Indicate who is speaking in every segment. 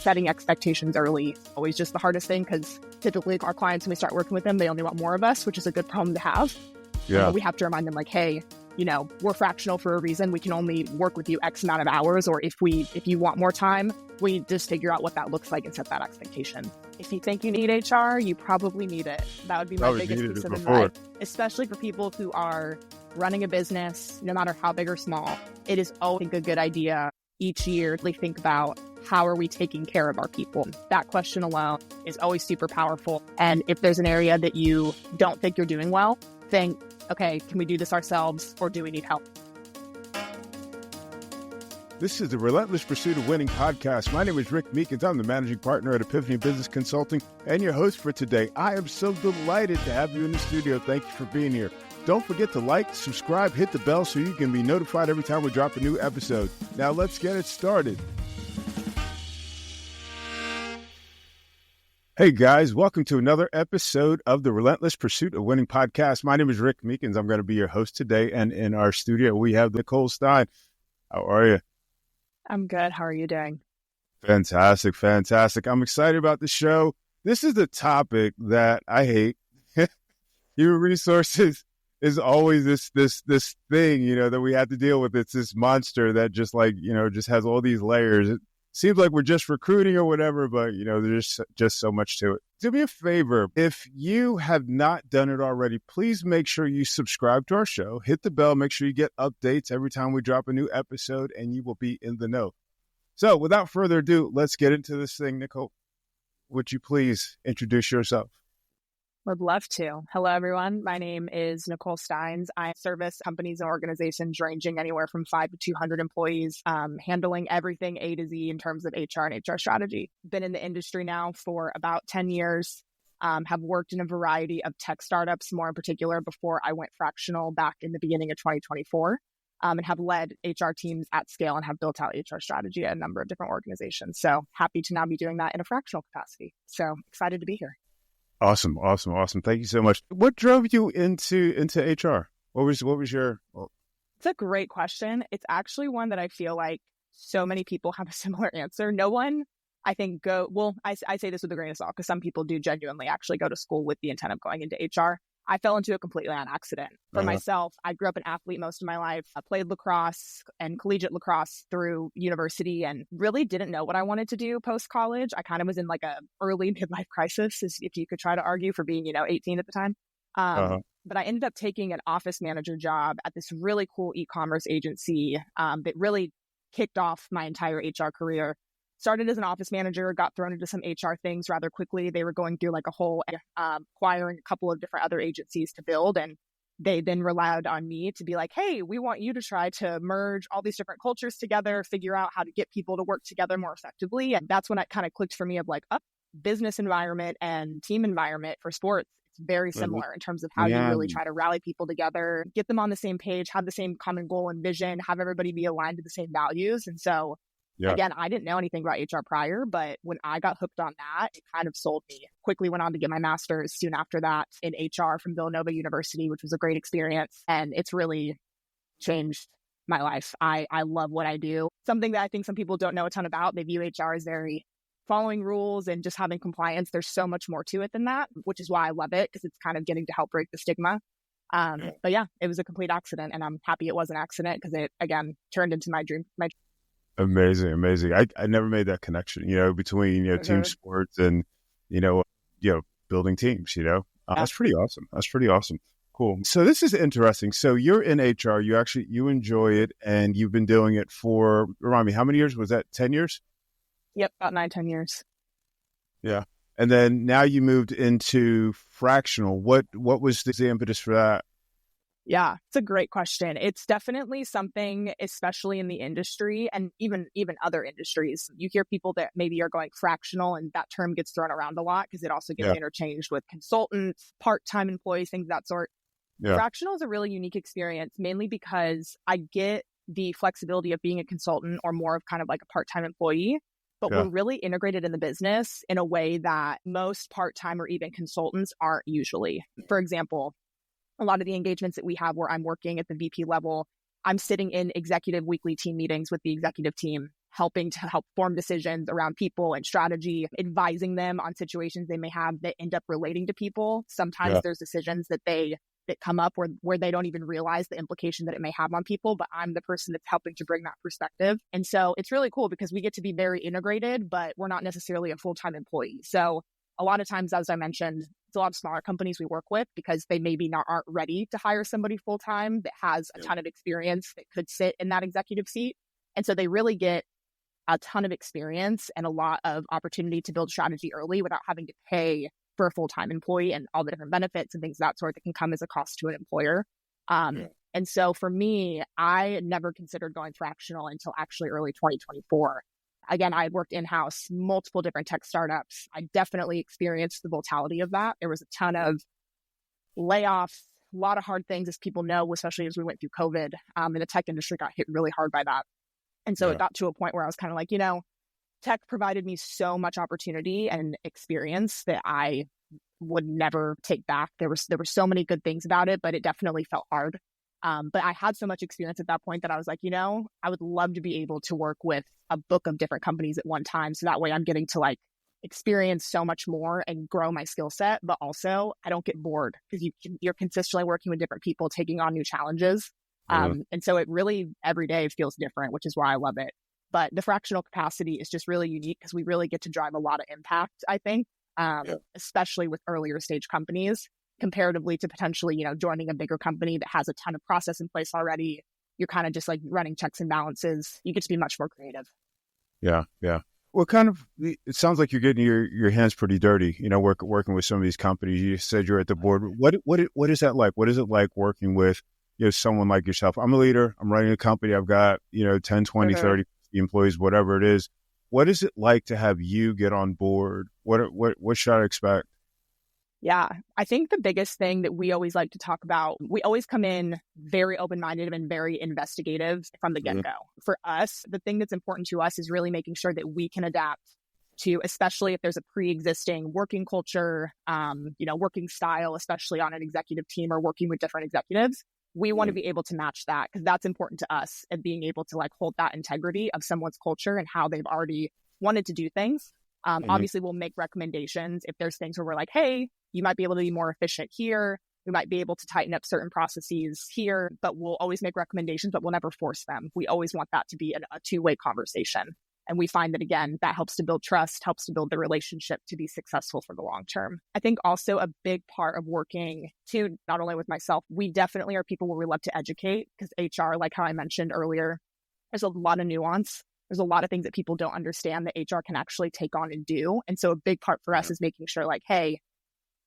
Speaker 1: setting expectations early is always just the hardest thing, because typically our clients, when we start working with them, they only want more of us, which is a good problem to have.
Speaker 2: Yeah.
Speaker 1: But we have to remind them like, hey, we're fractional for a reason. We can only work with you X amount of hours, or if you want more time, we just figure out what that looks like and set that expectation. If you think you need HR, you probably need it. That would be my biggest piece of advice, especially for people who are running a business, no matter how big or small. It is always a good idea each year to think about, how are we taking care of our people? That question alone is always super powerful. And if there's an area that you don't think you're doing well, think, okay, can we do this ourselves, or do we need help?
Speaker 2: This is the Relentless Pursuit of Winning podcast. My name is Rick Meekins. I'm the managing partner at Epiphany Business Consulting and your host for today. I am so delighted to have you in the studio. Thank you for being here. Don't forget to like, subscribe, hit the bell so you can be notified every time we drop a new episode. Now let's get it started. Hey guys, welcome to another episode of the Relentless Pursuit of Winning podcast. My name is Rick Meekins. I'm going to be your host today. And in our studio, we have Nicole Stines. How are you?
Speaker 1: I'm good. How are you doing?
Speaker 2: Fantastic. I'm excited about the show. This is the topic that I hate. Human resources is always this thing, that we have to deal with. It's this monster that just has all these layers. It seems like we're just recruiting or whatever, but there's just so much to it. Do me a favor. If you have not done it already, please make sure you subscribe to our show, hit the bell, make sure you get updates every time we drop a new episode, and you will be in the know. So without further ado, let's get into this thing. Nicole, would you please introduce yourself?
Speaker 1: Would love to. Hello, everyone. My name is Nicole Stines. I service companies and organizations ranging anywhere from 5 to 200 employees, handling everything A to Z in terms of HR and HR strategy. Been in the industry now for about 10 years, have worked in a variety of tech startups, more in particular before I went fractional back in the beginning of 2024, and have led HR teams at scale and have built out HR strategy at a number of different organizations. So happy to now be doing that in a fractional capacity. So excited to be here.
Speaker 2: Awesome. Thank you so much. What drove you into HR? What was your?
Speaker 1: It's a great question. It's actually one that I feel like so many people have a similar answer. No one, I think, I say this with a grain of salt, because some people do genuinely actually go to school with the intent of going into HR. I fell into it completely on accident. For myself, I grew up an athlete most of my life. I played lacrosse and collegiate lacrosse through university and really didn't know what I wanted to do post-college. I kind of was in like a early midlife crisis, if you could try to argue, for being, 18 at the time. But I ended up taking an office manager job at this really cool e-commerce agency that really kicked off my entire HR career. Started as an office manager, got thrown into some HR things rather quickly. They were going through like a whole acquiring a couple of different other agencies to build. And they then relied on me to be like, hey, we want you to try to merge all these different cultures together, figure out how to get people to work together more effectively. And that's when it kind of clicked for me of like, business environment and team environment for sports. It's very similar in terms of how you really try to rally people together, get them on the same page, have the same common goal and vision, have everybody be aligned to the same values. And so again, I didn't know anything about HR prior, but when I got hooked on that, it kind of sold me. Quickly went on to get my master's soon after that in HR from Villanova University, which was a great experience. And it's really changed my life. I love what I do. Something that I think some people don't know a ton about. They view HR as very following rules and just having compliance. There's so much more to it than that, which is why I love it, because it's kind of getting to help break the stigma. But yeah, it was a complete accident, and I'm happy it was an accident, because it, again, turned into my dream.
Speaker 2: Amazing. I never made that connection, between, team sports and, building teams, That's pretty awesome. Cool. So this is interesting. So you're in HR, you enjoy it, and you've been doing it for, remind me, how many years? Was that 10 years?
Speaker 1: Yep. About 9-10 years.
Speaker 2: Yeah. And then now you moved into fractional. What was the impetus for that?
Speaker 1: Yeah, it's a great question. It's definitely something, especially in the industry and even other industries. You hear people that maybe are going fractional, and that term gets thrown around a lot because it also gets interchanged with consultants, part-time employees, things of that sort. Yeah. Fractional is a really unique experience, mainly because I get the flexibility of being a consultant or more of kind of like a part-time employee, but we're really integrated in the business in a way that most part-time or even consultants aren't usually. For example, a lot of the engagements that we have where I'm working at the VP level, I'm sitting in executive weekly team meetings with the executive team, helping to help form decisions around people and strategy, advising them on situations they may have that end up relating to people. Sometimes there's decisions that come up where they don't even realize the implication that it may have on people, but I'm the person that's helping to bring that perspective. And so it's really cool because we get to be very integrated, but we're not necessarily a full-time employee. So a lot of times, as I mentioned, it's a lot of smaller companies we work with because they maybe aren't ready to hire somebody full-time that has a ton of experience that could sit in that executive seat. And so they really get a ton of experience and a lot of opportunity to build strategy early without having to pay for a full-time employee and all the different benefits and things of that sort that can come as a cost to an employer. And so for me, I never considered going fractional until actually early 2024. Again, I had worked in-house, multiple different tech startups. I definitely experienced the volatility of that. There was a ton of layoffs, a lot of hard things, as people know, especially as we went through COVID. And the tech industry got hit really hard by that. And so it got to a point where I was kind of like, tech provided me so much opportunity and experience that I would never take back. There were so many good things about it, but it definitely felt hard. But I had so much experience at that point that I was like, I would love to be able to work with a book of different companies at one time. So that way I'm getting to experience so much more and grow my skill set, but also I don't get bored because you're consistently working with different people, taking on new challenges. And so it really every day feels different, which is why I love it. But the fractional capacity is just really unique because we really get to drive a lot of impact, I think, especially with earlier stage companies comparatively to potentially, joining a bigger company that has a ton of process in place already. You're kind of just running checks and balances. You get to be much more creative.
Speaker 2: Yeah. Yeah. Well, it sounds like you're getting your hands pretty dirty, working with some of these companies. You said you're at the board. What is that like? What is it like working with, someone like yourself? I'm a leader. I'm running a company. I've got, 10, 20, 30 employees, whatever it is. What is it like to have you get on board? What should I expect?
Speaker 1: Yeah, I think the biggest thing that we always like to talk about, we always come in very open-minded and very investigative from the get-go. For us, the thing that's important to us is really making sure that we can adapt to, especially if there's a pre-existing working culture, working style, especially on an executive team or working with different executives. We want to be able to match that because that's important to us and being able to hold that integrity of someone's culture and how they've already wanted to do things. Obviously, we'll make recommendations if there's things where we're like, hey, you might be able to be more efficient here. We might be able to tighten up certain processes here, but we'll always make recommendations, but we'll never force them. We always want that to be a two-way conversation. And we find that, again, that helps to build trust, helps to build the relationship to be successful for the long term. I think also a big part of working too, not only with myself, we definitely are people where we love to educate because HR, like how I mentioned earlier, there's a lot of nuance. There's a lot of things that people don't understand that HR can actually take on and do. And so a big part for us is making sure hey,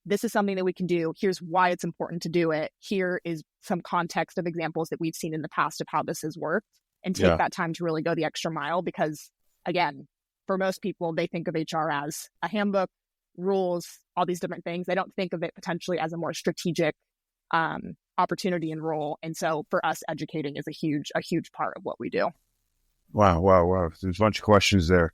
Speaker 1: this is something that we can do. Here's why it's important to do it. Here is some context of examples that we've seen in the past of how this has worked and take that time to really go the extra mile because, again, for most people, they think of HR as a handbook, rules, all these different things. They don't think of it potentially as a more strategic opportunity and role. And so for us, educating is a huge part of what we do.
Speaker 2: Wow. There's a bunch of questions there.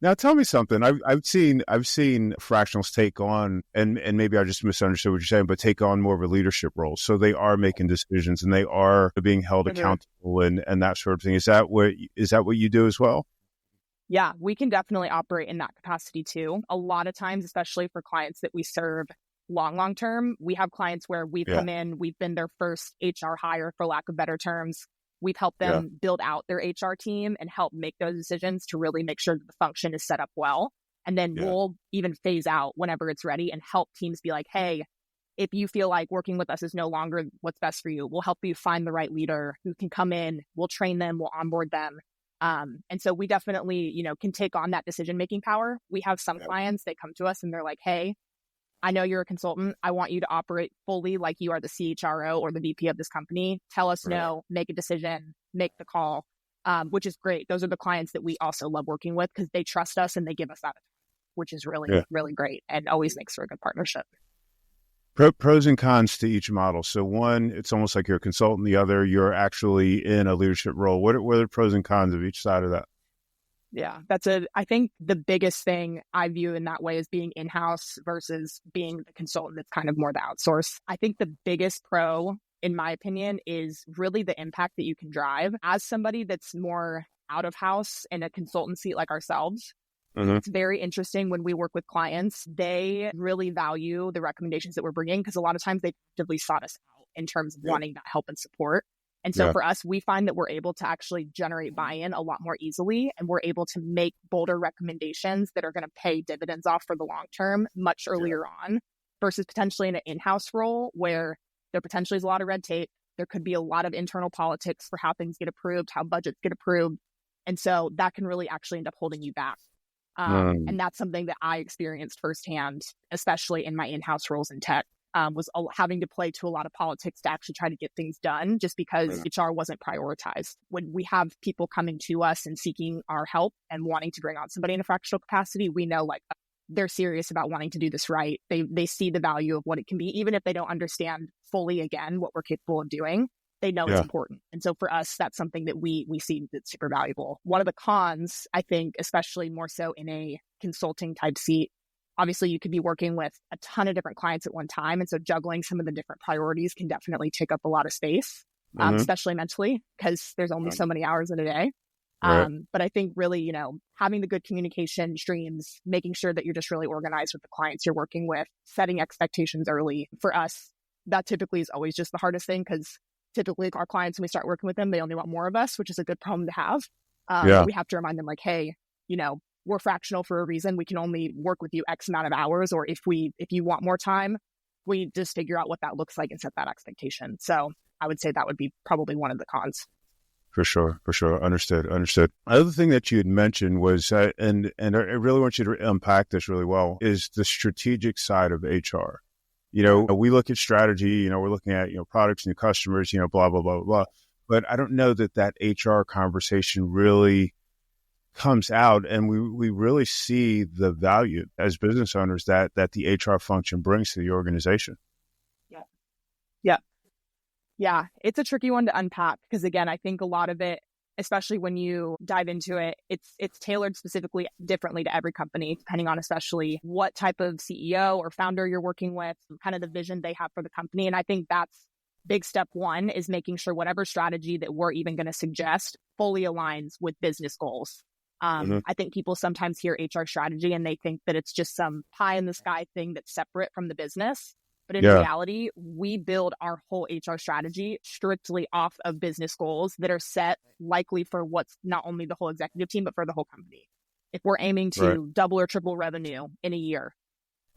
Speaker 2: Now tell me something. I've seen fractionals take on, and maybe I just misunderstood what you're saying, but take on more of a leadership role. So they are making decisions and they are being held accountable and that sort of thing. Is that what you do as well?
Speaker 1: Yeah, we can definitely operate in that capacity too. A lot of times, especially for clients that we serve long term, we have clients where we've come in, we've been their first HR hire, for lack of better terms. We've helped them build out their HR team and help make those decisions to really make sure that the function is set up well. And then we'll even phase out whenever it's ready and help teams be like, hey, if you feel like working with us is no longer what's best for you, we'll help you find the right leader who can come in, we'll train them, we'll onboard them. And so we definitely, can take on that decision-making power. We have some clients that come to us and they're like, hey, I know you're a consultant. I want you to operate fully like you are the CHRO or the VP of this company. Tell us no, make a decision, make the call, which is great. Those are the clients that we also love working with because they trust us and they give us that, which is really great and always makes for a good partnership.
Speaker 2: Pros and cons to each model. So one, it's almost like you're a consultant. The other, you're actually in a leadership role. What are the pros and cons of each side of that?
Speaker 1: Yeah, I think the biggest thing I view in that way is being in-house versus being the consultant that's kind of more the outsource. I think the biggest pro in my opinion, is really the impact that you can drive. As somebody that's more out of house in a consultancy like ourselves, it's very interesting when we work with clients. They really value the recommendations that we're bringing because a lot of times they actively sought us out in terms of wanting that help and support. And so for us, we find that we're able to actually generate buy-in a lot more easily, and we're able to make bolder recommendations that are going to pay dividends off for the long term much earlier on, versus potentially in an in-house role where there potentially is a lot of red tape. There could be a lot of internal politics for how things get approved, how budgets get approved. And so that can really actually end up holding you back. And that's something that I experienced firsthand, especially in my in-house roles in tech. Was having to play to a lot of politics to actually try to get things done just because HR wasn't prioritized. When we have people coming to us and seeking our help and wanting to bring on somebody in a fractional capacity, we know like they're serious about wanting to do this right. They see the value of what it can be, even if they don't understand fully, again, what we're capable of doing. They know it's important. And so for us, that's something that we see that's super valuable. One of the cons, I think, especially more so in a consulting type seat, obviously, you could be working with a ton of different clients at one time. And so juggling some of the different priorities can definitely take up a lot of space, especially mentally, because there's only so many hours in a day. But I think really, having the good communication streams, making sure that you're just really organized with the clients you're working with, setting expectations early. For us, that typically is always just the hardest thing because typically our clients, when we start working with them, they only want more of us, which is a good problem to have. But we have to remind them like, hey, we're fractional for a reason. We can only work with you X amount of hours, or if you want more time, we just figure out what that looks like and set that expectation. So I would say that would be probably one of the cons.
Speaker 2: For sure. Understood. Another thing that you had mentioned was, and I really want you to unpack this really well, is the strategic side of HR. We look at strategy, we're looking at, products, new customers, blah, blah, blah, blah. But I don't know that HR conversation really comes out, and we really see the value as business owners that the HR function brings to the organization.
Speaker 1: Yeah. It's a tricky one to unpack because, again, I think a lot of it, especially when you dive into it, it's tailored specifically differently to every company, depending on especially what type of CEO or founder you're working with, kind of the vision they have for the company. And I think that's big step one, is making sure whatever strategy that we're even going to suggest fully aligns with business goals. I think people sometimes hear HR strategy and they think that it's just some pie in the sky thing that's separate from the business. But in reality, we build our whole HR strategy strictly off of business goals that are set likely for what's not only the whole executive team, but for the whole company. If we're aiming to double or triple revenue in a year,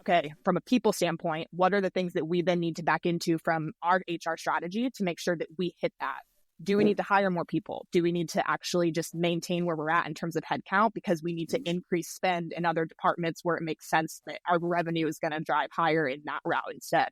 Speaker 1: okay, from a people standpoint, what are the things that we then need to back into from our HR strategy to make sure that we hit that? Do we need to hire more people? Do we need to actually just maintain where we're at in terms of headcount because we need to increase spend in other departments where it makes sense that our revenue is going to drive higher in that route instead?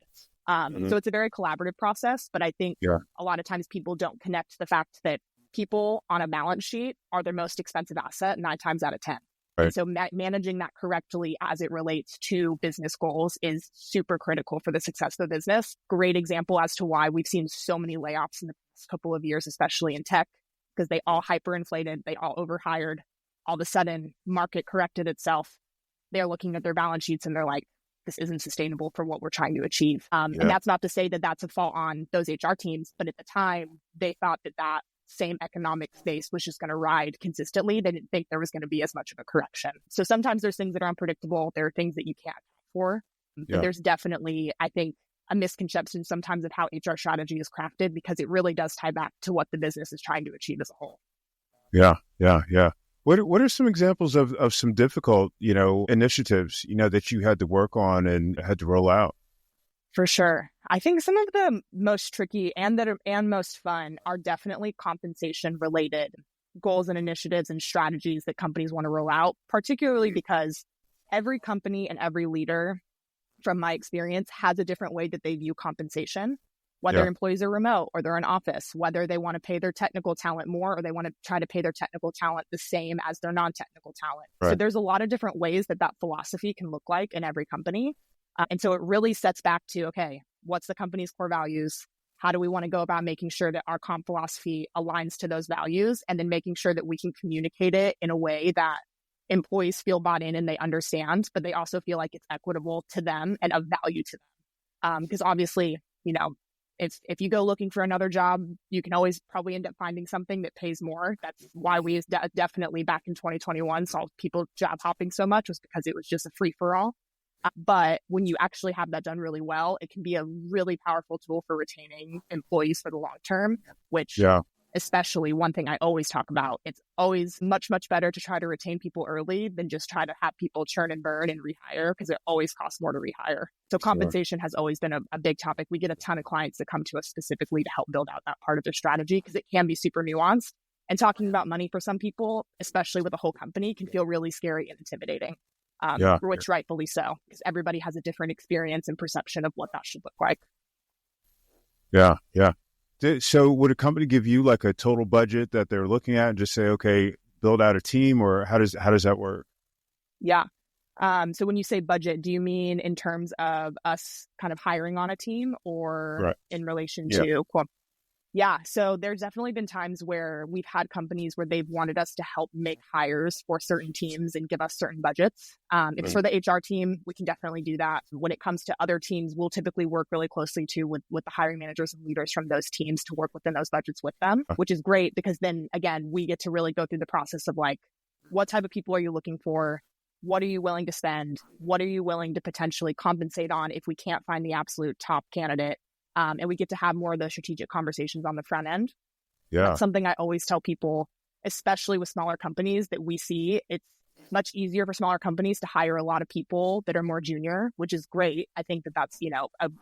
Speaker 1: So it's a very collaborative process, but I think a lot of times people don't connect the fact that people on a balance sheet are their most expensive asset 9 times out of 10. And so managing that correctly as it relates to business goals is super critical for the success of the business. Great example as to why we've seen so many layoffs in the past couple of years, especially in tech, because they all hyperinflated, they all overhired. All of a sudden, market corrected itself. They're looking at their balance sheets and they're like, this isn't sustainable for what we're trying to achieve. And that's not to say that that's a fault on those HR teams, but at the time, they thought that same economic space was just going to ride consistently. They didn't think there was going to be as much of a correction. So sometimes there's things that are unpredictable. There are things that you can't account for. But there's definitely, I think, a misconception sometimes of how HR strategy is crafted because it really does tie back to what the business is trying to achieve as a whole.
Speaker 2: Yeah. What are some examples of some difficult, initiatives, that you had to work on and had to roll out?
Speaker 1: For sure. I think some of the most tricky and most fun are definitely compensation related goals and initiatives and strategies that companies want to roll out, particularly because every company and every leader, from my experience, has a different way that they view compensation, whether employees are remote or they're in office, whether they want to pay their technical talent more or they want to try to pay their technical talent the same as their non-technical talent. So there's a lot of different ways that philosophy can look like in every company. And so it really sets back to, okay, what's the company's core values? How do we want to go about making sure that our comp philosophy aligns to those values? And then making sure that we can communicate it in a way that employees feel bought in and they understand, but they also feel like it's equitable to them and of value to them. Because obviously, if you go looking for another job, you can always probably end up finding something that pays more. That's why we definitely back in 2021 saw people job hopping so much, was because it was just a free for all. But when you actually have that done really well, it can be a really powerful tool for retaining employees for the long term, which especially one thing I always talk about, it's always much, much better to try to retain people early than just try to have people churn and burn and rehire, because it always costs more to rehire. So compensation has always been a big topic. We get a ton of clients that come to us specifically to help build out that part of their strategy, because it can be super nuanced. And talking about money for some people, especially with a whole company, can feel really scary and intimidating, which rightfully so, because everybody has a different experience and perception of what that should look like.
Speaker 2: Yeah. So would a company give you like a total budget that they're looking at and just say, okay, build out a team, or how does that work?
Speaker 1: Yeah. So when you say budget, do you mean in terms of us kind of hiring on a team, or in relation to quote? Yeah. So there's definitely been times where we've had companies where they've wanted us to help make hires for certain teams and give us certain budgets. If it's for the HR team, we can definitely do that. When it comes to other teams, we'll typically work really closely too with the hiring managers and leaders from those teams to work within those budgets with them, which is great, because then again, we get to really go through the process of like, what type of people are you looking for? What are you willing to spend? What are you willing to potentially compensate on if we can't find the absolute top candidate? And we get to have more of those strategic conversations on the front end.
Speaker 2: Yeah.
Speaker 1: That's something I always tell people, especially with smaller companies, that we see it's much easier for smaller companies to hire a lot of people that are more junior, which is great. I think that that's,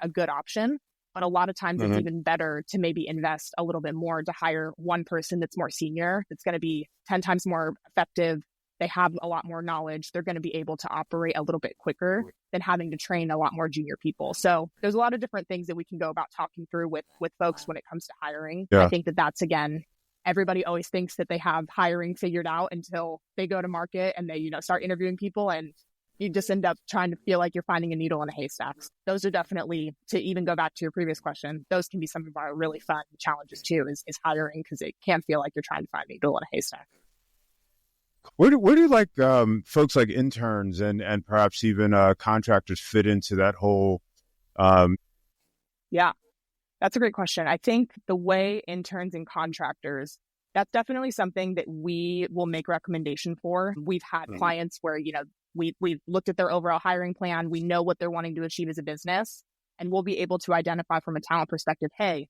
Speaker 1: a good option. But a lot of times it's even better to maybe invest a little bit more to hire one person that's more senior, that's going to be 10 times more effective. They have a lot more knowledge. They're going to be able to operate a little bit quicker than having to train a lot more junior people. So there's a lot of different things that we can go about talking through with folks when it comes to hiring. I think that's, again, everybody always thinks that they have hiring figured out until they go to market and they, start interviewing people, and you just end up trying to feel like you're finding a needle in a haystack. Those are definitely, to even go back to your previous question, those can be some of our really fun challenges too, is hiring, because it can feel like you're trying to find a needle in a haystack.
Speaker 2: Where do like folks like interns and perhaps even contractors fit into that whole?
Speaker 1: Yeah, that's a great question. I think the way interns and contractors, that's definitely something that we will make recommendation for. We've had clients where, we've looked at their overall hiring plan. We know what they're wanting to achieve as a business, and we'll be able to identify from a talent perspective, hey,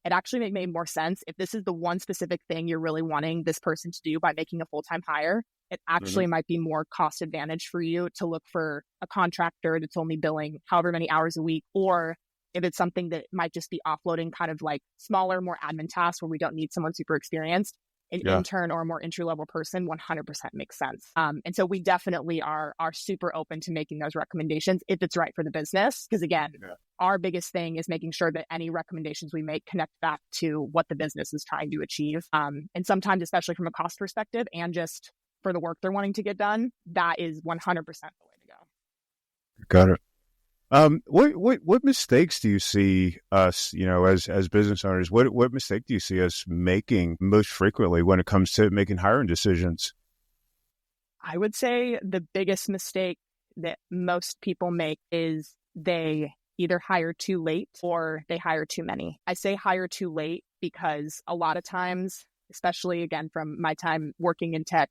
Speaker 1: it actually made more sense if this is the one specific thing you're really wanting this person to do by making a full-time hire. It actually might be more cost advantage for you to look for a contractor that's only billing however many hours a week, or if it's something that might just be offloading kind of like smaller, more admin tasks where we don't need someone super experienced, an intern or a more entry-level person 100% makes sense. And so we definitely are super open to making those recommendations if it's right for the business. Because again, our biggest thing is making sure that any recommendations we make connect back to what the business is trying to achieve. And sometimes, especially from a cost perspective and just for the work they're wanting to get done, that is 100% the way to go.
Speaker 2: Got it. What mistakes do you see us, as business owners? What mistake do you see us making most frequently when it comes to making hiring decisions?
Speaker 1: I would say the biggest mistake that most people make is they either hire too late or they hire too many. I say hire too late because a lot of times, especially again from my time working in tech,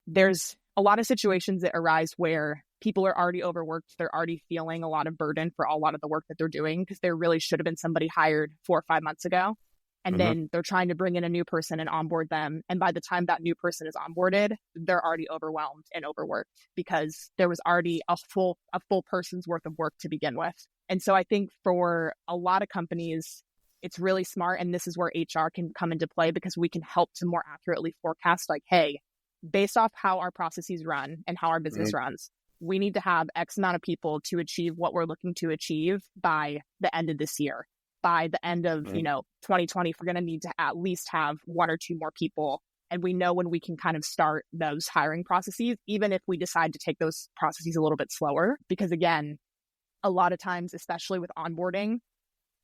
Speaker 1: there's a lot of situations that arise where people are already overworked. They're already feeling a lot of burden for a lot of the work that they're doing, because there really should have been somebody hired 4 or 5 months ago. And then they're trying to bring in a new person and onboard them. And by the time that new person is onboarded, they're already overwhelmed and overworked because there was already a full person's worth of work to begin with. And so I think for a lot of companies, it's really smart. And this is where HR can come into play, because we can help to more accurately forecast, like, hey, based off how our processes run and how our business runs, we need to have X amount of people to achieve what we're looking to achieve by the end of this year. By the end of, 2020, we're going to need to at least have 1 or 2 more people. And we know when we can kind of start those hiring processes, even if we decide to take those processes a little bit slower. Because again, a lot of times, especially with onboarding,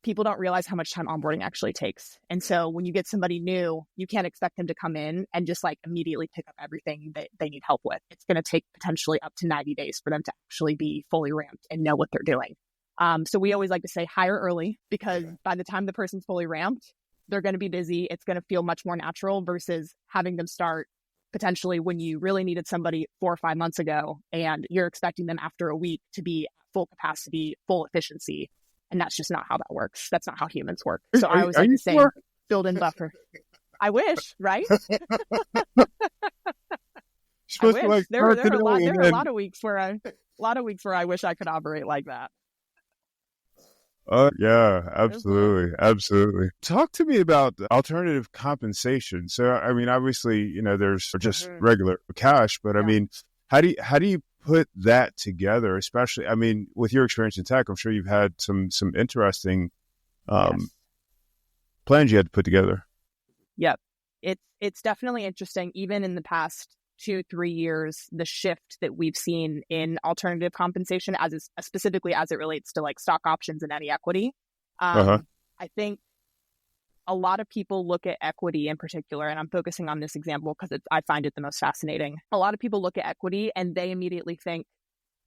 Speaker 1: people don't realize how much time onboarding actually takes. And so when you get somebody new, you can't expect them to come in and just like immediately pick up everything that they need help with. It's going to take potentially up to 90 days for them to actually be fully ramped and know what they're doing. So we always like to say hire early, because by the time the person's fully ramped, they're going to be busy. It's going to feel much more natural versus having them start potentially when you really needed somebody 4 or 5 months ago, and you're expecting them after a week to be at full capacity, full efficiency. And that's just not how that works. That's not how humans work. So I always like to say, build in buffer. I wish, right? I wish. There are a lot of weeks where I wish I could operate like that.
Speaker 2: Yeah, absolutely. Absolutely. Talk to me about alternative compensation. So, I mean, obviously, there's just regular cash, but I mean, how do you put that together? Especially, I mean, with your experience in tech, I'm sure you've had some interesting plans you had to put together.
Speaker 1: Yep. It's definitely interesting. Even in the past 2-3 years, the shift that we've seen in alternative compensation, specifically as it relates to like stock options and any equity. I think a lot of people look at equity in particular, and I'm focusing on this example because I find it the most fascinating. A lot of people look at equity and they immediately think,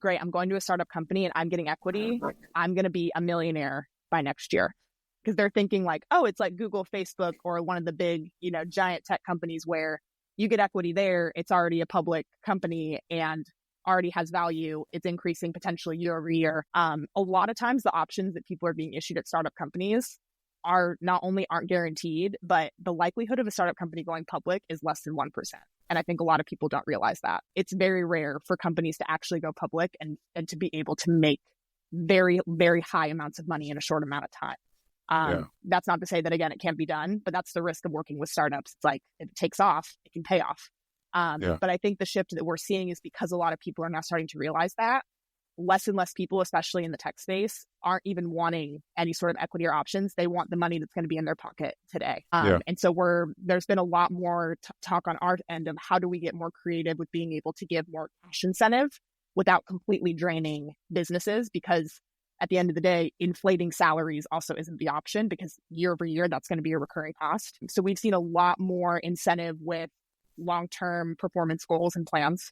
Speaker 1: great, I'm going to a startup company and I'm getting equity. I'm going to be a millionaire by next year. Because they're thinking like, oh, it's like Google, Facebook, or one of the big, giant tech companies where you get equity there. It's already a public company and already has value. It's increasing potentially year over year. A lot of times the options that people are being issued at startup companies are not only aren't guaranteed, but the likelihood of a startup company going public is less than 1%. And I think a lot of people don't realize that. It's very rare for companies to actually go public and to be able to make very, very high amounts of money in a short amount of time. That's not to say that, again, it can't be done, but that's the risk of working with startups. It's like, if it takes off, it can pay off. But I think the shift that we're seeing is because a lot of people are now starting to realize that less and less people, especially in the tech space, aren't even wanting any sort of equity or options. They want the money that's going to be in their pocket today. And so there's been a lot more talk on our end of how do we get more creative with being able to give more cash incentive without completely draining businesses, because at the end of the day, inflating salaries also isn't the option, because year over year, that's going to be a recurring cost. So we've seen a lot more incentive with long-term performance goals and plans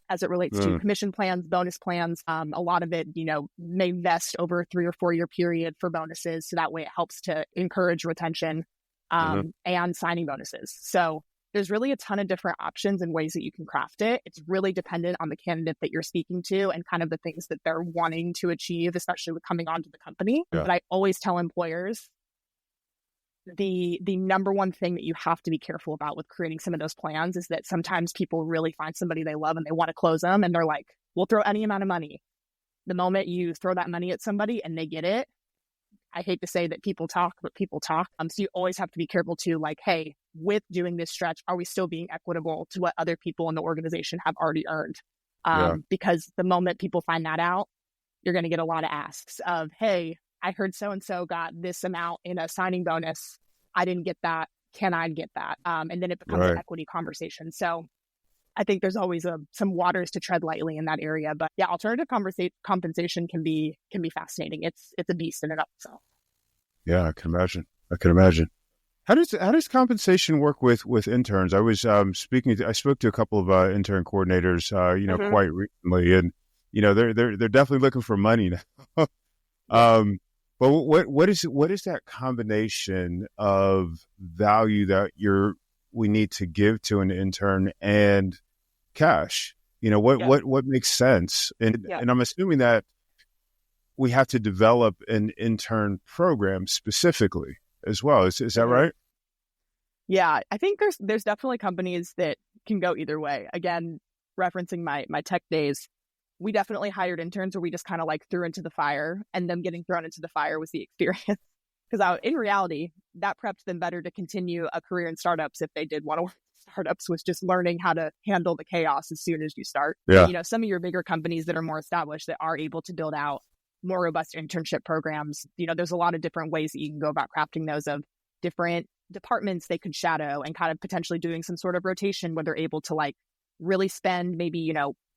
Speaker 1: as it relates to commission plans, bonus plans. A lot of it, may vest over a 3 or 4 year period for bonuses. So that way it helps to encourage retention and signing bonuses. So there's really a ton of different options and ways that you can craft it. It's really dependent on the candidate that you're speaking to and kind of the things that they're wanting to achieve, especially with coming onto the company. But I always tell employers, the number one thing that you have to be careful about with creating some of those plans is that sometimes people really find somebody they love and they want to close them, and they're like, we'll throw any amount of money. The moment you throw that money at somebody and they get it, I hate to say that people talk, but people talk. So you always have to be careful too, like, hey, with doing this stretch, are we still being equitable to what other people in the organization have already earned? Because the moment people find that out, you're going to get a lot of asks of, hey, I heard so-and-so got this amount in a signing bonus. I didn't get that. Can I get that? And then it becomes an equity conversation. So I think there's always some waters to tread lightly in that area. But yeah, alternative compensation can be fascinating. It's a beast in and of itself. Yeah,
Speaker 2: I can imagine. How does compensation work with interns? I was I spoke to a couple of intern coordinators, quite recently, and they're definitely looking for money now. But what is that combination of value that we need to give to an intern and cash? What makes sense? And I'm assuming that we have to develop an intern program specifically as well. Is that right?
Speaker 1: Yeah, I think there's definitely companies that can go either way. Again, referencing my tech days, we definitely hired interns where we just kind of like threw into the fire, and them getting thrown into the fire was the experience. Because in reality, that prepped them better to continue a career in startups if they did want to work in startups, was just learning how to handle the chaos as soon as you start.
Speaker 2: Yeah.
Speaker 1: Some of your bigger companies that are more established that are able to build out more robust internship programs, there's a lot of different ways that you can go about crafting those, of different departments they could shadow and kind of potentially doing some sort of rotation where they're able to like really spend maybe,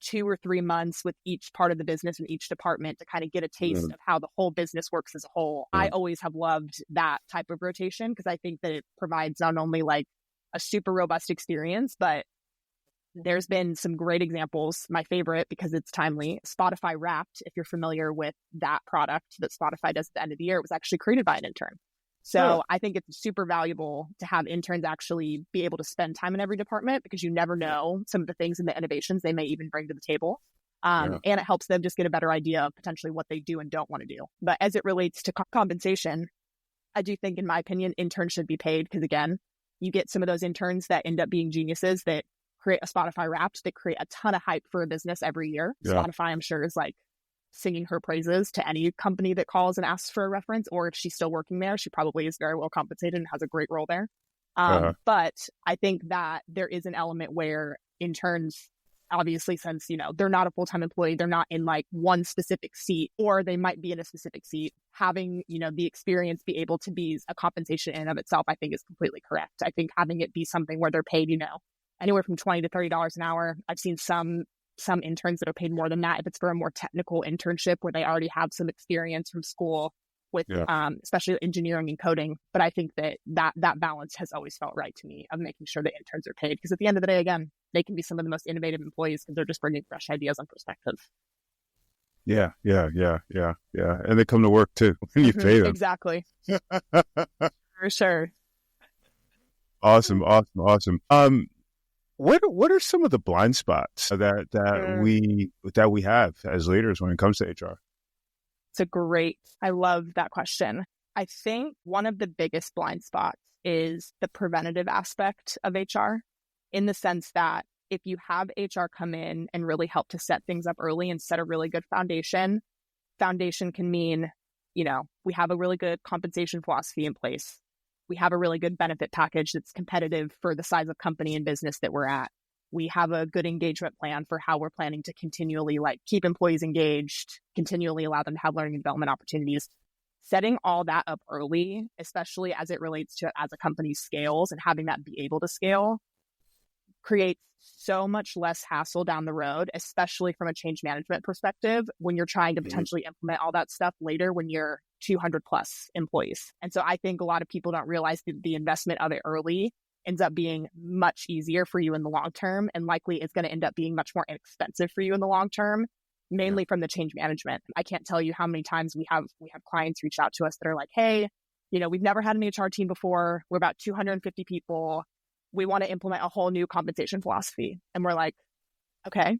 Speaker 1: 2 or 3 months with each part of the business and each department to kind of get a taste of how the whole business works as a whole. I always have loved that type of rotation because I think that it provides not only like a super robust experience, but there's been some great examples. My favorite, because it's timely, Spotify Wrapped, if you're familiar with that product that Spotify does at the end of the year, it was actually created by an intern. So I think it's super valuable to have interns actually be able to spend time in every department, because you never know some of the things and the innovations they may even bring to the table. And it helps them just get a better idea of potentially what they do and don't want to do. But as it relates to compensation, I do think, in my opinion, interns should be paid, because again, you get some of those interns that end up being geniuses that create a Spotify Wrapped, that create a ton of hype for a business every year. Spotify, I'm sure, is like singing her praises to any company that calls and asks for a reference, or if she's still working there, she probably is very well compensated and has a great role there. But I think that there is an element where interns, obviously, since, they're not a full-time employee, they're not in like one specific seat, or they might be in a specific seat, having, the experience be able to be a compensation in and of itself, I think is completely correct. I think having it be something where they're paid, anywhere from $20 to $30 an hour. I've seen some interns that are paid more than that if it's for a more technical internship where they already have some experience from school with especially engineering and coding. But I think that balance has always felt right to me, of making sure the interns are paid, because at the end of the day, again, they can be some of the most innovative employees because they're just bringing fresh ideas and perspective.
Speaker 2: Yeah. And they come to work too when you pay them.
Speaker 1: Exactly. For sure.
Speaker 2: Awesome. What are some of the blind spots that we have as leaders when it comes to HR?
Speaker 1: I love that question. I think one of the biggest blind spots is the preventative aspect of HR, in the sense that if you have HR come in and really help to set things up early and set a really good foundation can mean, we have a really good compensation philosophy in place. We have a really good benefit package that's competitive for the size of company and business that we're at. We have a good engagement plan for how we're planning to continually keep employees engaged, continually allow them to have learning and development opportunities. Setting all that up early, especially as it relates to as a company scales and having that be able to scale, creates so much less hassle down the road, especially from a change management perspective, when you're trying to potentially implement all that stuff later when you're 200 plus employees. And so I think a lot of people don't realize that the investment of it early ends up being much easier for you in the long term, and likely it's going to end up being much more inexpensive for you in the long term, mainly from the change management. I can't tell you how many times we have clients reach out to us that are like, hey, we've never had an HR team before. We're about 250 people. We want to implement a whole new compensation philosophy. And we're like, okay,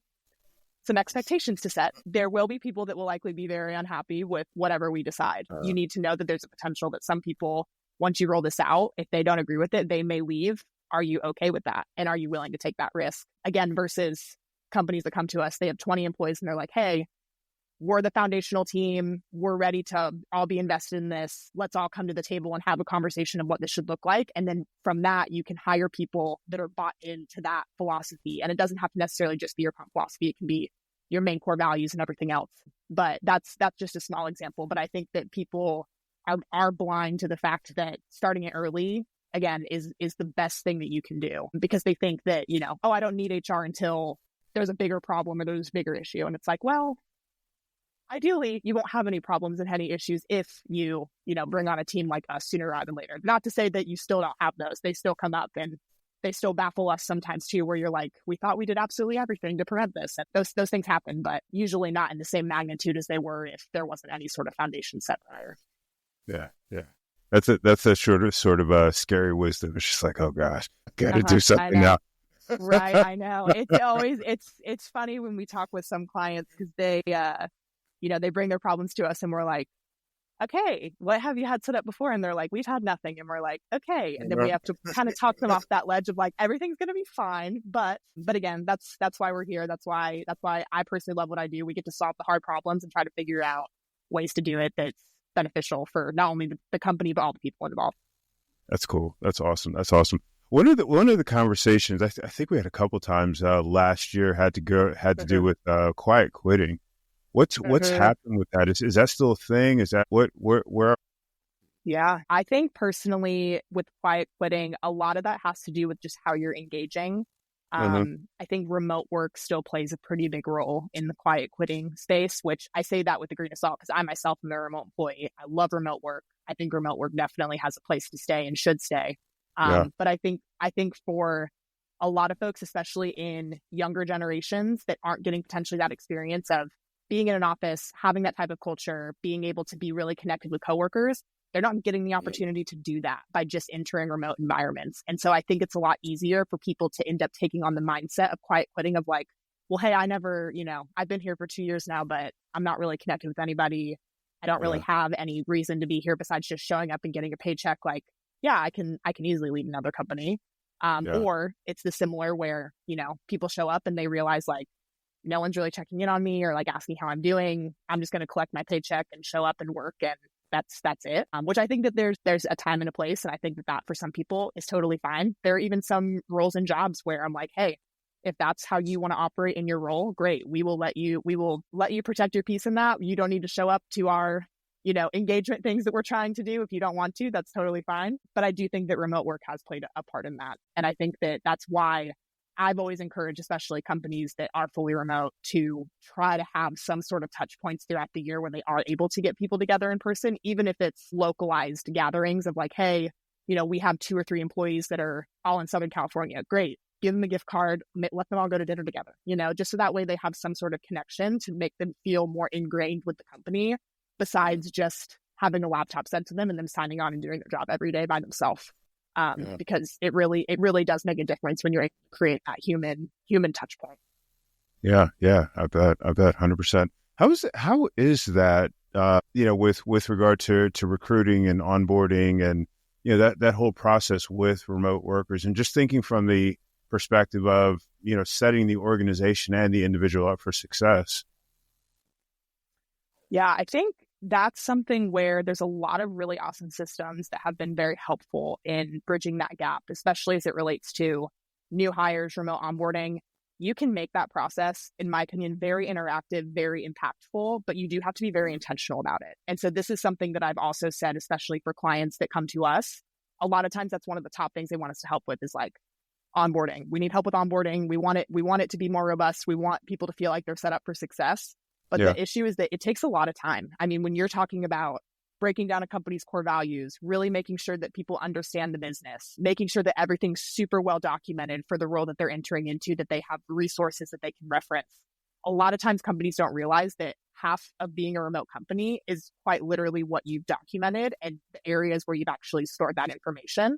Speaker 1: some expectations to set. There will be people that will likely be very unhappy with whatever we decide. You need to know that there's a potential that some people, once you roll this out, if they don't agree with it, they may leave. Are you okay with that? And are you willing to take that risk? Again, versus companies that come to us, they have 20 employees and they're like, hey, we're the foundational team. We're ready to all be invested in this. Let's all come to the table and have a conversation of what this should look like. And then from that, you can hire people that are bought into that philosophy. And it doesn't have to necessarily just be your comp philosophy. It can be your main core values and everything else. But that's just a small example. But I think that people are blind to the fact that starting it early, again, is the best thing that you can do, because they think that, I don't need HR until there's a bigger problem or there's a bigger issue. And it's like, well, ideally, you won't have any problems and any issues if you bring on a team like us sooner rather than later. Not to say that you still don't have those. They still come up and they still baffle us sometimes too, where you're like, we thought we did absolutely everything to prevent this. And those things happen, but usually not in the same magnitude as they were if there wasn't any sort of foundation set prior.
Speaker 2: Yeah. That's a sort of a scary wisdom. It's just like, oh gosh, I got to do something now.
Speaker 1: Right, I know. It's funny when we talk with some clients, because they they bring their problems to us and we're like, okay, what have you had set up before? And they're like, we've had nothing. And we're like, okay. And then we have to kind of talk them off that ledge of like, everything's going to be fine. But again, that's why we're here. That's why I personally love what I do. We get to solve the hard problems and try to figure out ways to do it that's beneficial for not only the company, but all the people involved.
Speaker 2: That's cool. That's awesome. One of the conversations, I think we had a couple times last year had to do with quiet quitting. What's happened with that? Is that still a thing? Is that where?
Speaker 1: Yeah, I think personally with quiet quitting, a lot of that has to do with just how you're engaging. I think remote work still plays a pretty big role in the quiet quitting space, which I say that with a grain of salt because I myself am a remote employee. I love remote work. I think remote work definitely has a place to stay and should stay. But I think for a lot of folks, especially in younger generations that aren't getting potentially that experience of being in an office, having that type of culture, being able to be really connected with coworkers, they're not getting the opportunity to do that by just entering remote environments. And so I think it's a lot easier for people to end up taking on the mindset of quiet quitting of like, well, hey, I never, I've been here for 2 years now, but I'm not really connected with anybody. I don't really have any reason to be here besides just showing up and getting a paycheck. Like, yeah, I can easily leave another company. Or it's the similar where, people show up and they realize like, no one's really checking in on me or like asking how I'm doing. I'm just going to collect my paycheck and show up and work. And that's it. Which I think that there's a time and a place. And I think that for some people is totally fine. There are even some roles and jobs where I'm like, hey, if that's how you want to operate in your role, great. We will let you protect your peace in that. You don't need to show up to our, engagement things that we're trying to do. If you don't want to, that's totally fine. But I do think that remote work has played a part in that. And I think that that's why I've always encouraged, especially companies that are fully remote, to try to have some sort of touch points throughout the year where they are able to get people together in person, even if it's localized gatherings of like, hey, we have 2 or 3 employees that are all in Southern California. Great. Give them a gift card, let them all go to dinner together, just so that way they have some sort of connection to make them feel more ingrained with the company, besides just having a laptop sent to them and them signing on and doing their job every day by themselves. Because it really does make a difference when you're able to create that human touch point. Yeah.
Speaker 2: I bet 100%. How is that, with regard to recruiting and onboarding and, that whole process with remote workers, and just thinking from the perspective of, setting the organization and the individual up for success?
Speaker 1: Yeah, I think that's something where there's a lot of really awesome systems that have been very helpful in bridging that gap, especially as it relates to new hires, remote onboarding. You can make that process, in my opinion, very interactive, very impactful, but you do have to be very intentional about it. And so this is something that I've also said, especially for clients that come to us. A lot of times that's one of the top things they want us to help with is like onboarding. We need help with onboarding. We want it to be more robust. We want people to feel like they're set up for success. But the issue is that it takes a lot of time. I mean, when you're talking about breaking down a company's core values, really making sure that people understand the business, making sure that everything's super well documented for the role that they're entering into, that they have resources that they can reference. A lot of times companies don't realize that half of being a remote company is quite literally what you've documented and the areas where you've actually stored that information.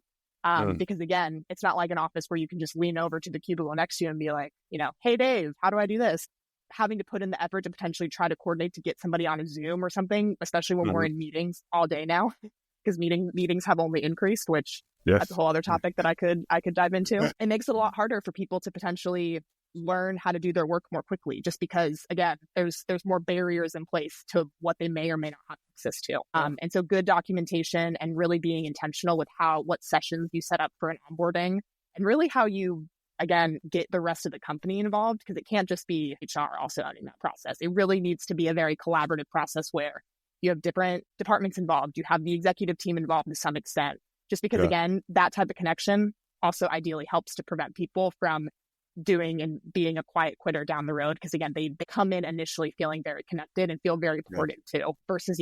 Speaker 1: Because again, it's not like an office where you can just lean over to the cubicle next to you and be like, hey, Dave, how do I do this? Having to put in the effort to potentially try to coordinate to get somebody on a Zoom or something, especially when we're in meetings all day now, because meetings have only increased, which that's a whole other topic that I could dive into. It makes it a lot harder for people to potentially learn how to do their work more quickly, just because, again, there's more barriers in place to what they may or may not have access to. And so good documentation and really being intentional with what sessions you set up for an onboarding, and really how you, again, get the rest of the company involved, because it can't just be HR also owning that process. It really needs to be a very collaborative process where you have different departments involved. You have the executive team involved to some extent, just because, again, that type of connection also ideally helps to prevent people from doing and being a quiet quitter down the road. Because again, they come in initially feeling very connected and feel very important too, versus,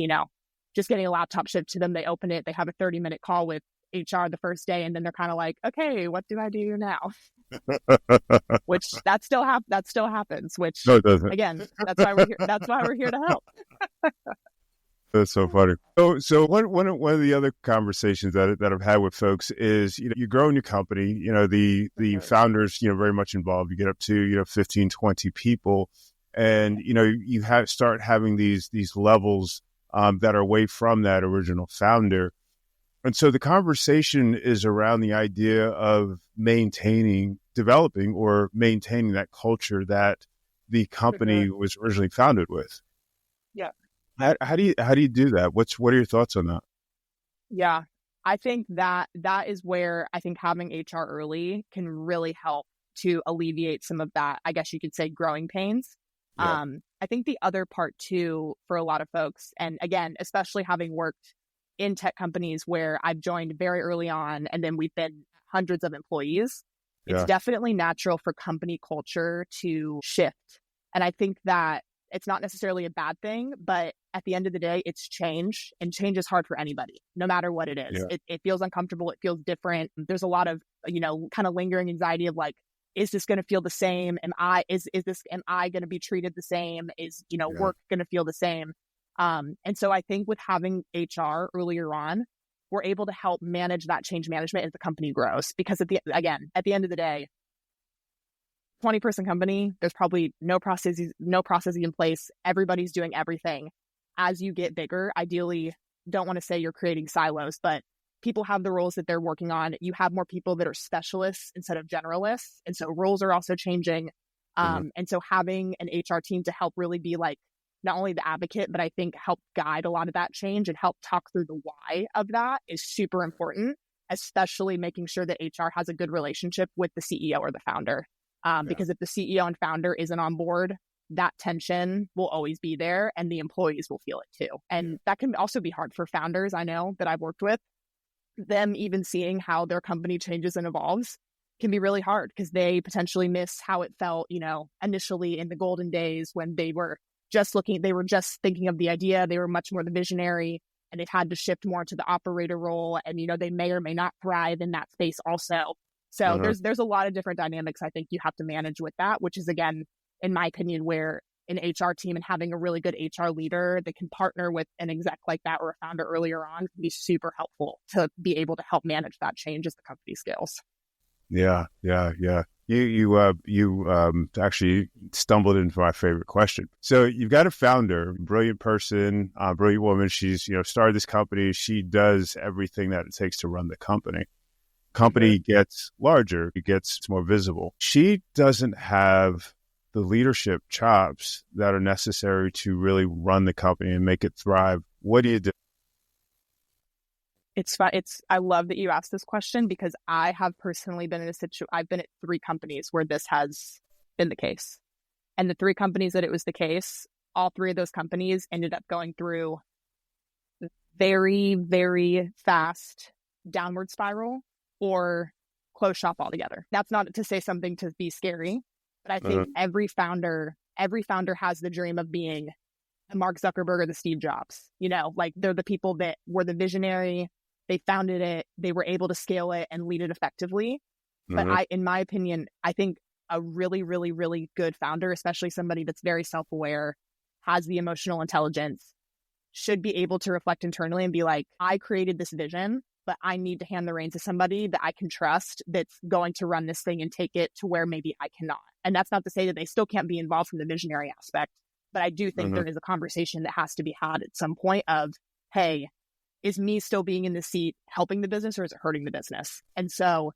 Speaker 1: just getting a laptop shipped to them. They open it, they have a 30-minute call with HR the first day, and then they're kind of like, okay, what do I do now? Which that still happens. Which
Speaker 2: no, it doesn't.
Speaker 1: Again, that's why we're here. That's why we're here to help.
Speaker 2: That's so funny. So one of the other conversations that I've had with folks is, you grow in your company, the founders, very much involved. You get up to 15, 20 people, and you start having these levels that are away from that original founder. And so the conversation is around the idea of developing or maintaining that culture that the company was originally founded with.
Speaker 1: Yeah.
Speaker 2: How do you do that? What are your thoughts on that?
Speaker 1: Yeah, I think that is where I think having HR early can really help to alleviate some of that, I guess you could say, growing pains. Yeah. I think the other part too, for a lot of folks, and again, especially having worked in tech companies where I've joined very early on, and then we've been hundreds of employees, it's definitely natural for company culture to shift. And I think that it's not necessarily a bad thing, but at the end of the day, it's change, and change is hard for anybody, no matter what it is. It feels uncomfortable. It feels different. There's a lot of, kind of lingering anxiety of like, is this going to feel the same? Am I going to be treated the same? Is, work going to feel the same? And so I think with having HR earlier on, we're able to help manage that change management as the company grows. Because at the end of the day, 20-person company, there's probably no processes in place. Everybody's doing everything. As you get bigger, ideally, don't want to say you're creating silos, but people have the roles that they're working on. You have more people that are specialists instead of generalists. And so roles are also changing. And so having an HR team to help really be like, not only the advocate, but I think help guide a lot of that change and help talk through the why of that is super important, especially making sure that HR has a good relationship with the CEO or the founder. Because if the CEO and founder isn't on board, that tension will always be there and the employees will feel it too. And that can also be hard for founders, I know, that I've worked with. Them even seeing how their company changes and evolves can be really hard because they potentially miss how it felt, initially in the golden days when they were just thinking of the idea. They were much more the visionary, and they've had to shift more to the operator role. And, they may or may not thrive in that space also. So there's a lot of different dynamics I think you have to manage with that, which is, again, in my opinion, where an HR team and having a really good HR leader that can partner with an exec like that or a founder earlier on can be super helpful to be able to help manage that change as the company scales.
Speaker 2: Yeah. You actually stumbled into my favorite question. So you've got a founder, brilliant person, brilliant woman. She's, started this company. She does everything that it takes to run the company. Company gets larger, it gets more visible. She doesn't have the leadership chops that are necessary to really run the company and make it thrive. What do you do?
Speaker 1: It's fun. I love that you asked this question because I have personally been I've been at 3 companies where this has been the case. And the 3 companies that it was the case, all 3 of those companies ended up going through very, very fast downward spiral or close shop altogether. That's not to say something to be scary, but I think every founder has the dream of being a Mark Zuckerberg or the Steve Jobs. Like they're the people that were the visionary. They founded it. They were able to scale it and lead it effectively. But in my opinion, I think a really, really, really good founder, especially somebody that's very self-aware, has the emotional intelligence, should be able to reflect internally and be like, I created this vision, but I need to hand the reins to somebody that I can trust that's going to run this thing and take it to where maybe I cannot. And that's not to say that they still can't be involved from the visionary aspect, but I do think there is a conversation that has to be had at some point of, hey, is me still being in the seat helping the business or is it hurting the business? And so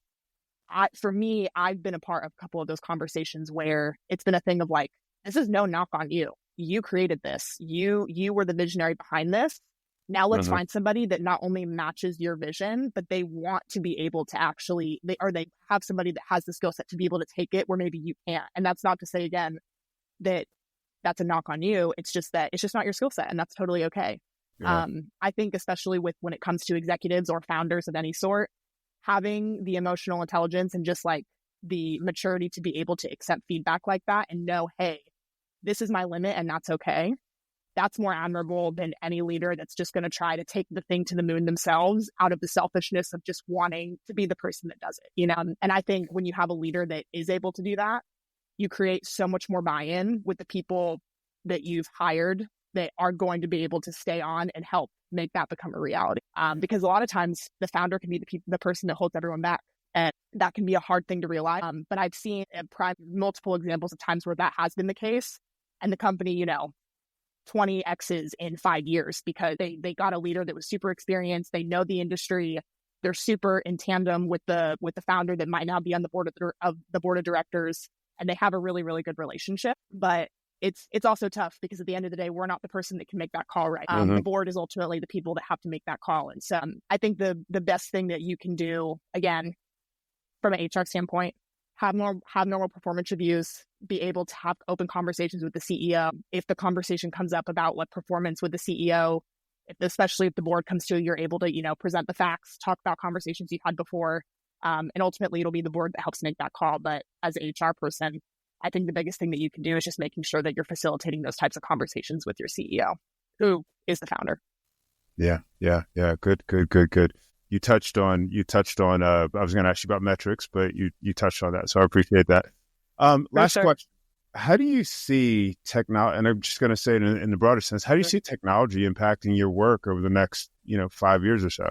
Speaker 1: for me, I've been a part of a couple of those conversations where it's been a thing of like, this is no knock on you. You created this. You were the visionary behind this. Now let's find somebody that not only matches your vision, but they want to be able to actually, they have somebody that has the skill set to be able to take it where maybe you can't. And that's not to say, again, that that's a knock on you. It's just that it's just not your skill set, and that's totally okay. Yeah. I think especially when it comes to executives or founders of any sort, having the emotional intelligence and just like the maturity to be able to accept feedback like that and know, hey, this is my limit and that's okay. That's more admirable than any leader that's just going to try to take the thing to the moon themselves out of the selfishness of just wanting to be the person that does it, And I think when you have a leader that is able to do that, you create so much more buy-in with the people that you've hired that are going to be able to stay on and help make that become a reality. Because a lot of times the founder can be the person that holds everyone back. And that can be a hard thing to realize. But I've seen multiple examples of times where that has been the case. And the company, 20x's in 5 years because they got a leader that was super experienced. They know the industry. They're super in tandem with the founder that might now be on the board of the board of directors. And they have a really, really good relationship. But it's also tough because at the end of the day, we're not the person that can make that call, right? The board is ultimately the people that have to make that call. And so I think the best thing that you can do, again, from an HR standpoint, have normal performance reviews, be able to have open conversations with the CEO. If the conversation comes up about what performance with the CEO, especially if the board comes to you, you're able to, present the facts, talk about conversations you've had before. And ultimately it'll be the board that helps make that call. But as an HR person, I think the biggest thing that you can do is just making sure that you're facilitating those types of conversations with your CEO, who is the founder.
Speaker 2: Yeah. Good. touched on, I was going to ask you about metrics, but you touched on that. So I appreciate that. Last question. How do you see technology, and I'm just going to say it in the broader sense, how do you see technology impacting your work over the next, 5 years or so?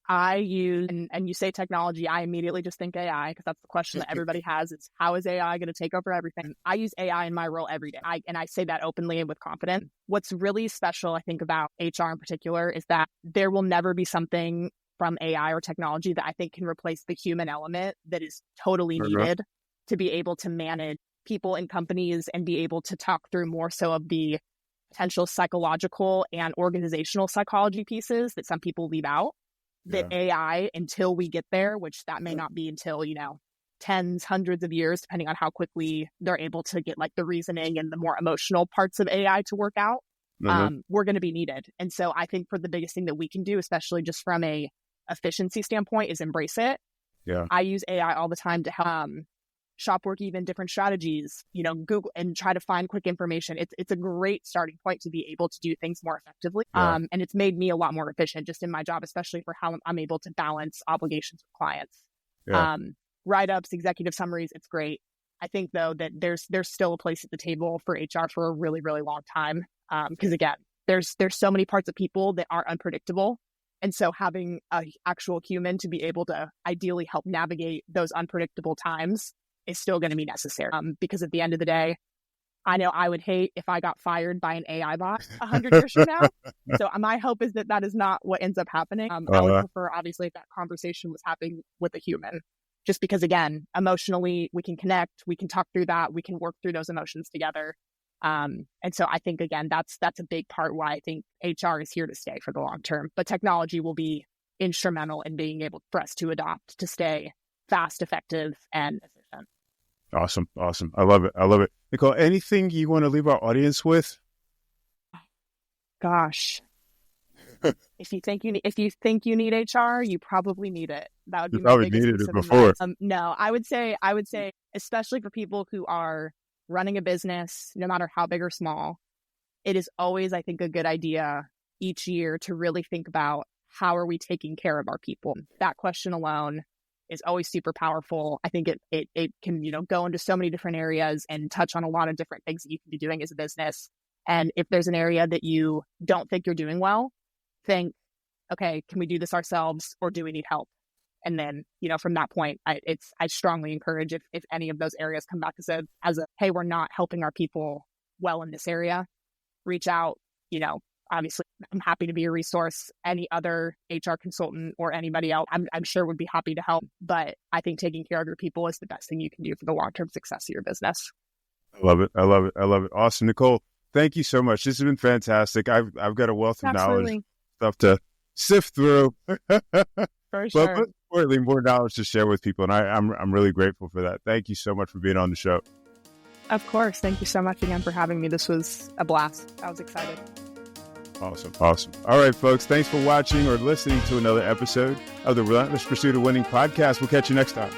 Speaker 1: I use, and you say technology, I immediately just think AI, because that's the question that everybody has, is how is AI going to take over everything? I use AI in my role every day. And I say that openly and with confidence. What's really special, I think, about HR in particular is that there will never be something from AI or technology that I think can replace the human element that is totally needed to be able to manage people in companies and be able to talk through more so of the potential psychological and organizational psychology pieces that some people leave out. That AI, until we get there, which that may not be until, tens, hundreds of years, depending on how quickly they're able to get like the reasoning and the more emotional parts of AI to work out, we're going to be needed. And so I think for the biggest thing that we can do, especially just from a efficiency standpoint, is embrace it.
Speaker 2: Yeah.
Speaker 1: I use AI all the time to help shop work, even different strategies, Google and try to find quick information. It's a great starting point to be able to do things more effectively. And it's made me a lot more efficient just in my job, especially for how I'm able to balance obligations with clients. Write-ups, executive summaries, it's great. I think though that there's still a place at the table for HR for a really, really long time. Because again, there's so many parts of people that are unpredictable. And so having an actual human to be able to ideally help navigate those unpredictable times is still going to be necessary. Because at the end of the day, I know I would hate if I got fired by an AI bot 100 years from now. So my hope is that is not what ends up happening. I would prefer, obviously, if that conversation was happening with a human. Just because, again, emotionally, we can connect, we can talk through that, we can work through those emotions together. And so I think, again, that's a big part why I think HR is here to stay for the long term. But technology will be instrumental in being able for us to adopt to stay fast, effective, and efficient.
Speaker 2: Awesome. I love it. Nicole, anything you want to leave our audience with?
Speaker 1: Gosh, if you think you need HR, you probably need it. That would be
Speaker 2: you
Speaker 1: my
Speaker 2: probably
Speaker 1: biggest
Speaker 2: needed
Speaker 1: piece
Speaker 2: it
Speaker 1: of
Speaker 2: before.
Speaker 1: advice. No, I would say, especially for people who are running a business, no matter how big or small, it is always, I think, a good idea each year to really think about how are we taking care of our people. That question alone is always super powerful. I think it can, go into so many different areas and touch on a lot of different things that you can be doing as a business. And if there's an area that you don't think you're doing well, think, okay, can we do this ourselves or do we need help? And then, from that point, I strongly encourage if any of those areas come back as a, hey, we're not helping our people well in this area, reach out, obviously, I'm happy to be a resource. Any other HR consultant or anybody else, I'm sure would be happy to help. But I think taking care of your people is the best thing you can do for the long-term success of your business.
Speaker 2: I love it. Awesome. Nicole, thank you so much. This has been fantastic. I've got a wealth of knowledge, stuff to sift through.
Speaker 1: For sure.
Speaker 2: But importantly, more knowledge to share with people. And I'm really grateful for that. Thank you so much for being on the show.
Speaker 1: Of course. Thank you so much again for having me. This was a blast. I was excited.
Speaker 2: Awesome. All right, folks. Thanks for watching or listening to another episode of the Relentless Pursuit of Winning podcast. We'll catch you next time.